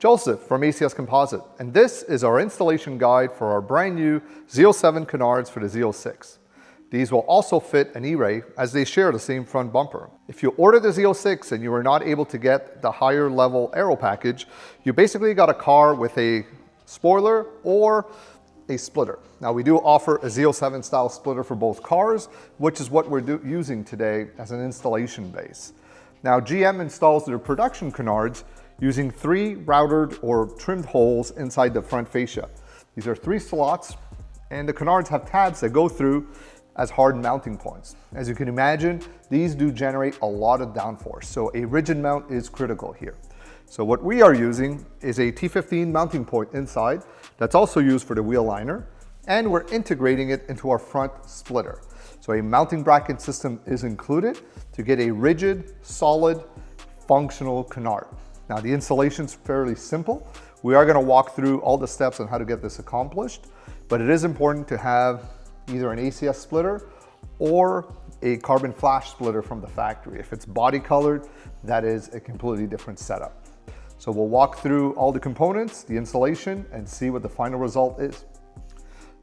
Joseph from ACS Composite, and this is our installation guide for our brand new Z07 Canards for the Z06. These will also fit an E-Ray as they share the same front bumper. If you order the Z06 and you are not able to get the higher level Aero Package, you basically got a car with a spoiler or a splitter. Now we do offer a Z07 style splitter for both cars, which is what we're using today as an installation base. Now GM installs their production Canards using 3 routed or trimmed holes inside the front fascia. These are 3 slots, and the Canards have tabs that go through as hard mounting points. As you can imagine, these do generate a lot of downforce, so a rigid mount is critical here. So what we are using is a T15 mounting point inside that's also used for the wheel liner, and we're integrating it into our front splitter. So a mounting bracket system is included to get a rigid, solid, functional Canard. Now the installation's fairly simple. We are going to walk through all the steps on how to get this accomplished, but it is important to have either an ACS splitter or a carbon flash splitter from the factory. If it's body colored, that is a completely different setup. So we'll walk through all the components, the installation, and see what the final result is.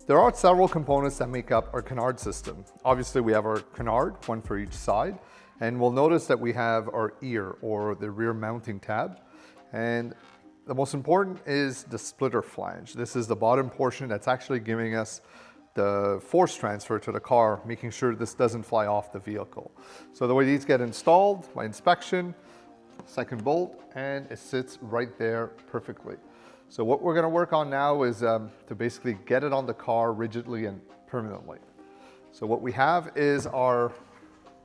There are several components that make up our Canard system. Obviously we have our Canard, one for each side. And we'll notice that we have our ear or the rear mounting tab. And the most important is the splitter flange. This is the bottom portion that's actually giving us the force transfer to the car, making sure this doesn't fly off the vehicle. So the way these get installed, by inspection, second bolt, and it sits right there perfectly. So what we're gonna work on now is to basically get it on the car rigidly and permanently. So what we have is our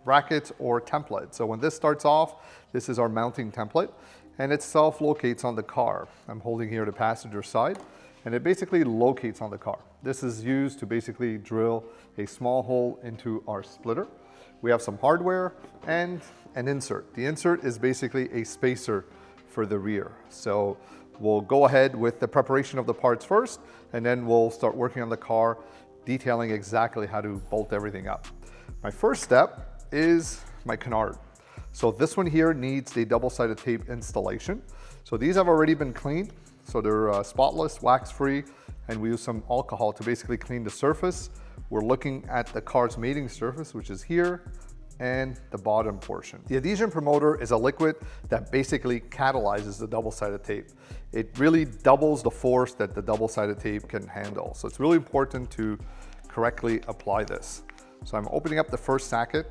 bracket or template. So when this starts off, this is our mounting template, and it self-locates on the car. I'm holding here the passenger side, and it basically locates on the car. This is used to basically drill a small hole into our splitter. We have some hardware and an insert. The insert is basically a spacer for the rear. So we'll go ahead with the preparation of the parts first, and then we'll start working on the car, detailing exactly how to bolt everything up. My first step is my Canard. So this one here needs the double-sided tape installation. So these have already been cleaned. So they're spotless, wax-free, and we use some alcohol to basically clean the surface. We're looking at the car's mating surface, which is here, and the bottom portion. The adhesion promoter is a liquid that basically catalyzes the double-sided tape. It really doubles the force that the double-sided tape can handle. So it's really important to correctly apply this. So I'm opening up the first socket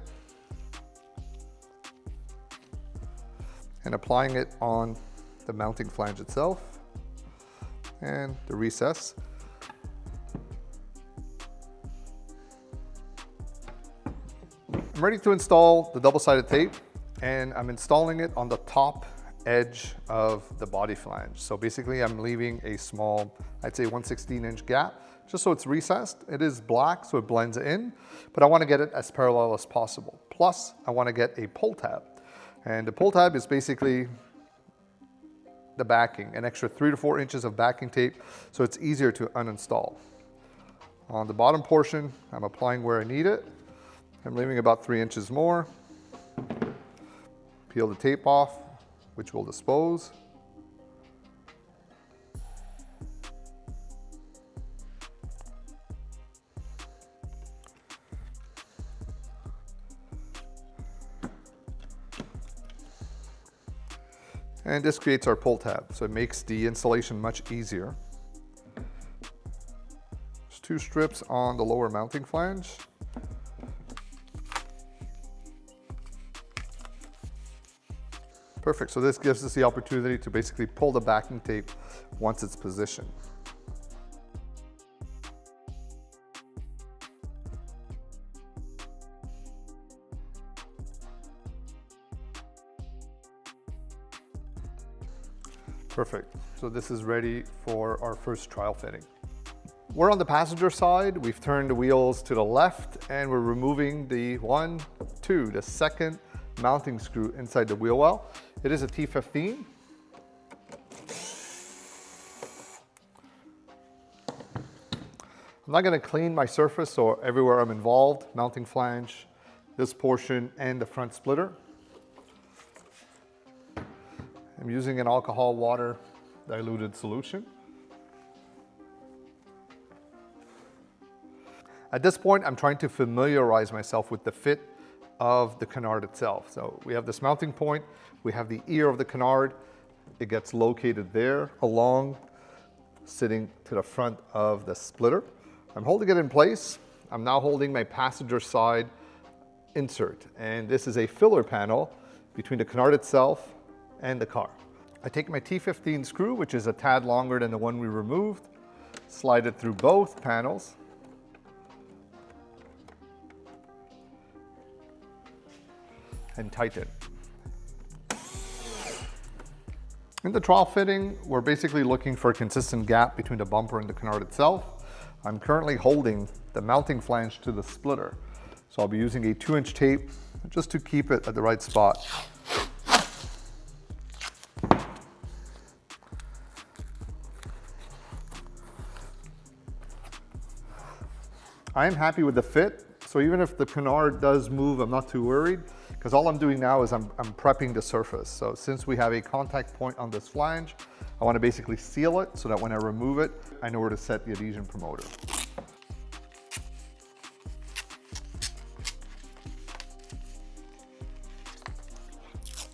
and applying it on the mounting flange itself and the recess. I'm ready to install the double-sided tape, and I'm installing it on the top edge of the body flange. So basically I'm leaving a small, I'd say 1/16" gap, just so it's recessed. It is black, so it blends in, but I want to get it as parallel as possible. Plus, I want to get a pull tab. And the pull tab is basically the backing, an extra 3 to 4 inches of backing tape, so it's easier to uninstall. On the bottom portion, I'm applying where I need it. I'm leaving about 3 inches more. Peel the tape off, which we'll dispose. And this creates our pull tab, so it makes the installation much easier. There's 2 strips on the lower mounting flange. Perfect, so this gives us the opportunity to basically pull the backing tape once it's positioned. Perfect, so this is ready for our first trial fitting. We're on the passenger side, we've turned the wheels to the left, and we're removing the the second mounting screw inside the wheel well. It is a T15. I'm not going to clean my surface, so everywhere I'm involved, mounting flange, this portion, and the front splitter. I'm using an alcohol water diluted solution. At this point, I'm trying to familiarize myself with the fit of the canard itself. So we have this mounting point, we have the ear of the canard. It gets located there along, sitting to the front of the splitter. I'm holding it in place. I'm now holding my passenger side insert, and this is a filler panel between the canard itself and the car. I take my T15 screw, which is a tad longer than the one we removed, slide it through both panels, and tighten. In the trowel fitting, we're basically looking for a consistent gap between the bumper and the canard itself. I'm currently holding the mounting flange to the splitter, so I'll be using a 2-inch tape just to keep it at the right spot. I am happy with the fit, so even if the canard does move, I'm not too worried, because all I'm doing now is I'm prepping the surface. So since we have a contact point on this flange, I want to basically seal it so that when I remove it, I know where to set the adhesion promoter.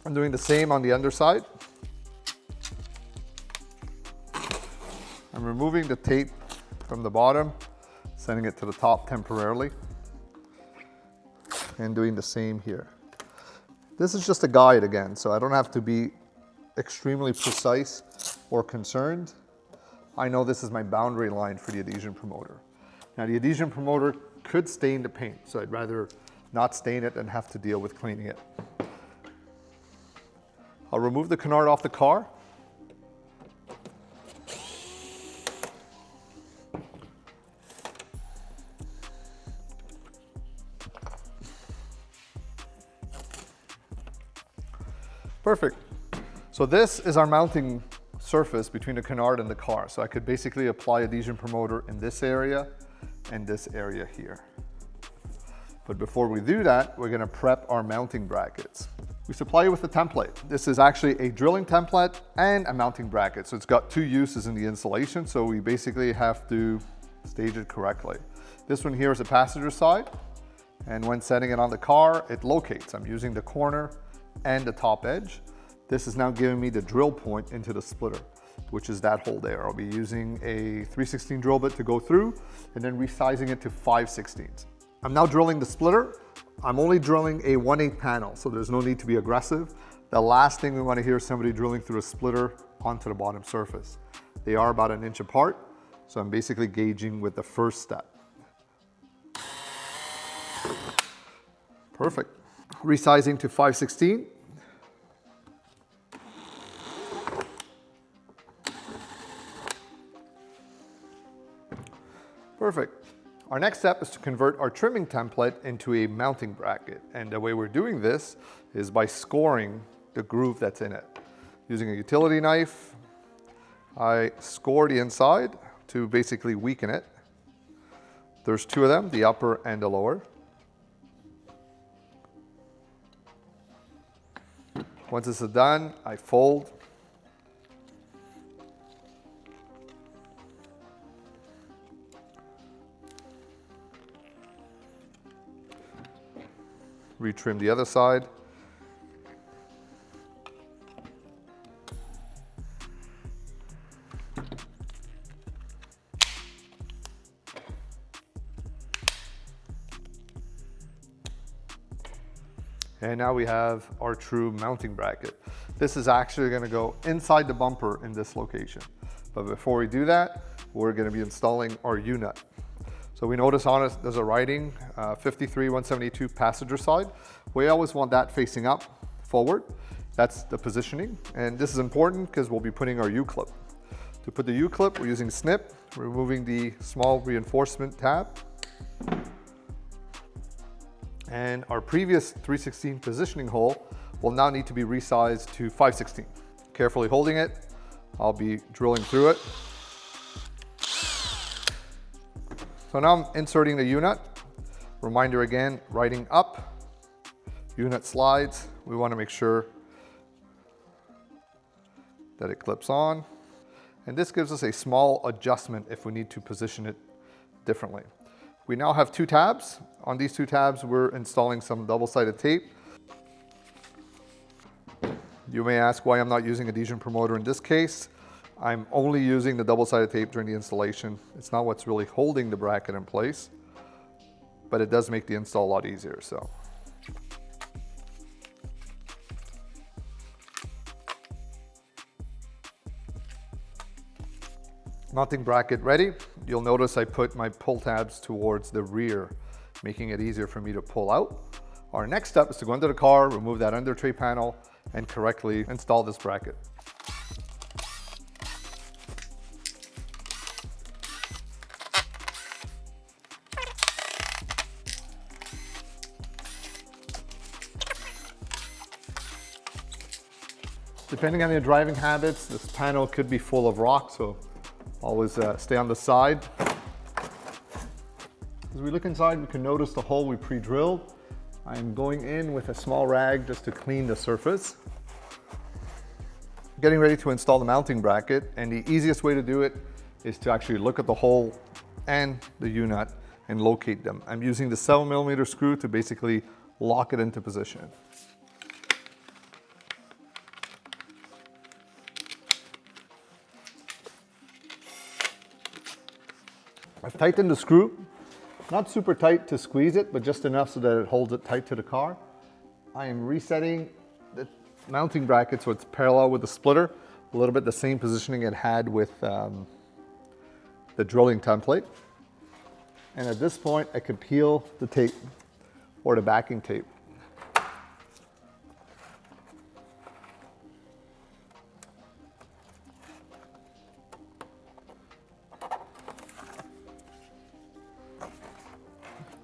I'm doing the same on the underside. I'm removing the tape from the bottom, sending it to the top temporarily, and doing the same here. This is just a guide again, so I don't have to be extremely precise or concerned. I know this is my boundary line for the adhesion promoter. Now the adhesion promoter could stain the paint, so I'd rather not stain it than have to deal with cleaning it. I'll remove the canard off the car. Perfect. So this is our mounting surface between the canard and the car. So I could basically apply adhesion promoter in this area and this area here. But before we do that, we're going to prep our mounting brackets. We supply you with a template. This is actually a drilling template and a mounting bracket. So it's got two uses in the installation. So we basically have to stage it correctly. This one here is a passenger side. And when setting it on the car, it locates. I'm using the corner and the top edge. This is now giving me the drill point into the splitter, which is that hole there. I'll be using a 3/16 drill bit to go through and then resizing it to 5/16. I'm now drilling the splitter. I'm only drilling a 1/8 panel, so there's no need to be aggressive. The last thing we want to hear is somebody drilling through a splitter onto the bottom surface. They are about 1 inch apart, so I'm basically gauging with the first step. Perfect. Resizing to 5/16. Perfect. Our next step is to convert our trimming template into a mounting bracket. And the way we're doing this is by scoring the groove that's in it. Using a utility knife, I score the inside to basically weaken it. There's two of them, the upper and the lower. Once this is done, I fold. Retrim the other side. And now we have our true mounting bracket. This is actually going to go inside the bumper in this location. But before we do that, we're going to be installing our U-nut. So we notice on it, there's a writing, 53-172 passenger side. We always want that facing up, forward. That's the positioning. And this is important because we'll be putting our U-clip. To put the U-clip, we're using snip, removing the small reinforcement tab. And our previous 3/16 positioning hole will now need to be resized to 5/16. Carefully holding it, I'll be drilling through it. So now I'm inserting the U-nut. Reminder again, writing up, U-nut slides. We want to make sure that it clips on. And this gives us a small adjustment if we need to position it differently. We now have 2 tabs. On these 2 tabs, we're installing some double-sided tape. You may ask why I'm not using adhesion promoter in this case. I'm only using the double-sided tape during the installation. It's not what's really holding the bracket in place, but it does make the install a lot easier. So. Mounting bracket ready. You'll notice I put my pull tabs towards the rear, making it easier for me to pull out. Our next step is to go into the car, remove that under tray panel, and correctly install this bracket. Depending on your driving habits, this panel could be full of rocks, so always stay on the side. As we look inside, we can notice the hole we pre-drilled. I'm going in with a small rag just to clean the surface. Getting ready to install the mounting bracket, and the easiest way to do it is to actually look at the hole and the U-nut and locate them. I'm using the 7mm screw to basically lock it into position. I've tightened the screw, not super tight to squeeze it, but just enough so that it holds it tight to the car. I am resetting the mounting bracket so it's parallel with the splitter, a little bit the same positioning it had with the drilling template. And at this point, I could peel the tape or the backing tape.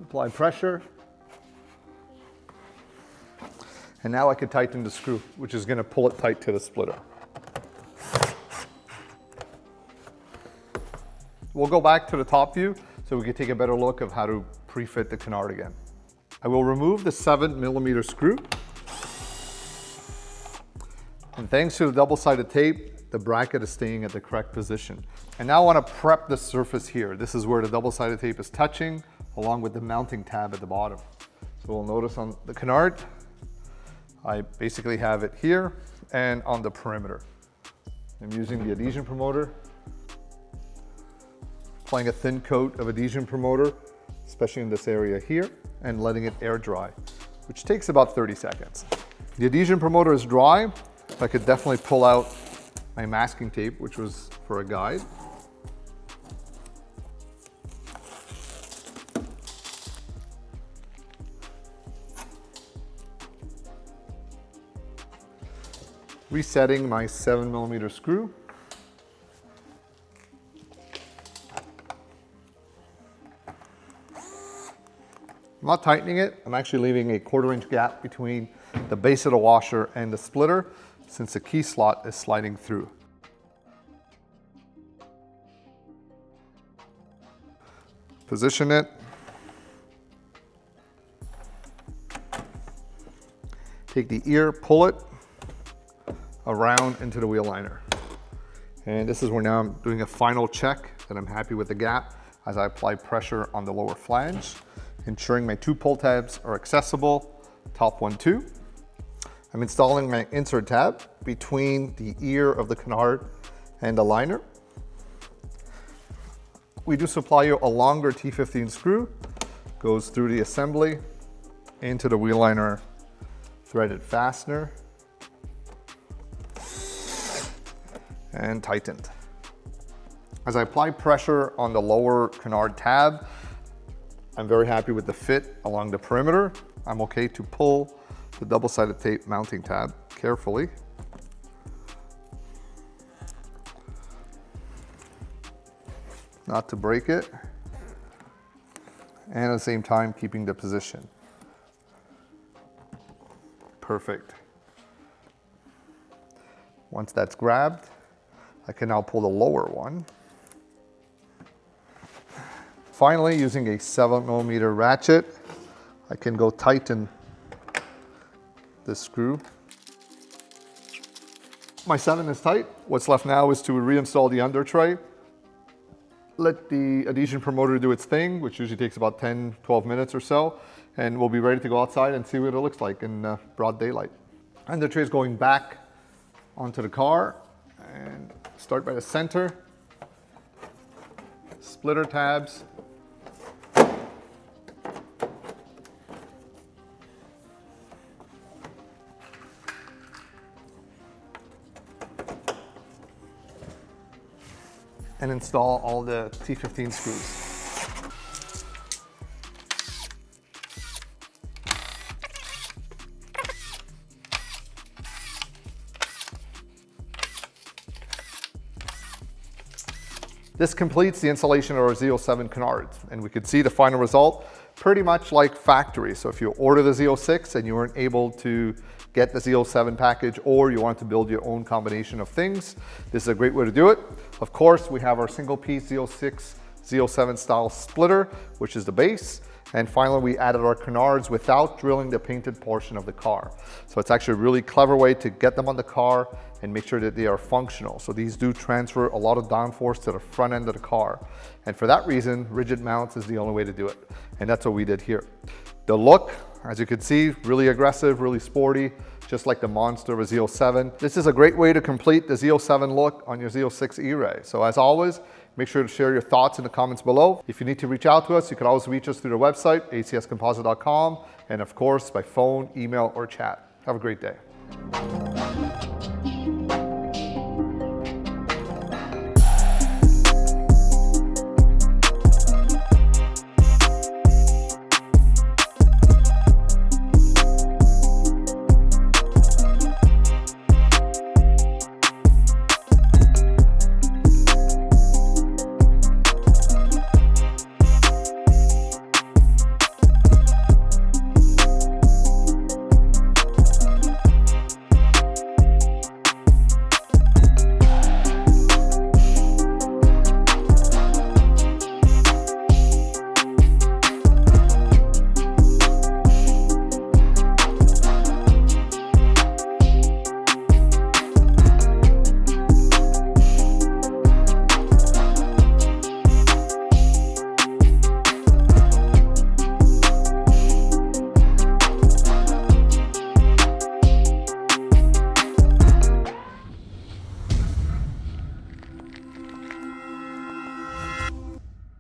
Apply pressure. And now I can tighten the screw, which is going to pull it tight to the splitter. We'll go back to the top view so we can take a better look of how to pre-fit the canard again. I will remove the 7mm screw. And thanks to the double-sided tape, the bracket is staying at the correct position. And now I want to prep the surface here. This is where the double-sided tape is touching, along with the mounting tab at the bottom. So we'll notice on the canard, I basically have it here and on the perimeter. I'm using the adhesion promoter, applying a thin coat of adhesion promoter, especially in this area here, and letting it air dry, which takes about 30 seconds. The adhesion promoter is dry. I could definitely pull out my masking tape, which was for a guide. Resetting my 7mm screw. I'm not tightening it. I'm actually leaving a 1/4 inch gap between the base of the washer and the splitter, since the key slot is sliding through. Position it. Take the ear, pull it around into the wheel liner. And this is where now I'm doing a final check that I'm happy with the gap as I apply pressure on the lower flange, ensuring my 2 pull tabs are accessible, top 1, 2. I'm installing my insert tab between the ear of the canard and the liner. We do supply you a longer T15 screw, goes through the assembly into the wheel liner threaded fastener, and tightened. As I apply pressure on the lower canard tab, I'm very happy with the fit along the perimeter. I'm okay to pull the double-sided tape mounting tab carefully. Not to break it, and at the same time keeping the position. Perfect. Once that's grabbed, I can now pull the lower one. Finally, using a 7mm ratchet, I can go tighten the screw. My 7 is tight. What's left now is to reinstall the under tray. Let the adhesion promoter do its thing, which usually takes about 10-12 minutes or so, and we'll be ready to go outside and see what it looks like in broad daylight. Under tray is going back onto the car, and start by the center. Splitter tabs. And install all the T15 screws. This completes the installation of our Z07 Canards, and we could see the final result pretty much like factory. So if you order the Z06 and you weren't able to get the Z07 package, or you want to build your own combination of things, this is a great way to do it. Of course, we have our single piece Z06, Z07 style splitter, which is the base. And finally, we added our canards without drilling the painted portion of the car. So it's actually a really clever way to get them on the car and make sure that they are functional. So these do transfer a lot of downforce to the front end of the car. And for that reason, rigid mounts is the only way to do it. And that's what we did here. The look, as you can see, really aggressive, really sporty, just like the monster of a Z07. This is a great way to complete the Z07 look on your Z06 E-Ray. So as always, make sure to share your thoughts in the comments below. If you need to reach out to us, you can always reach us through the website, acscomposite.com, and of course by phone, email, or chat. Have a great day.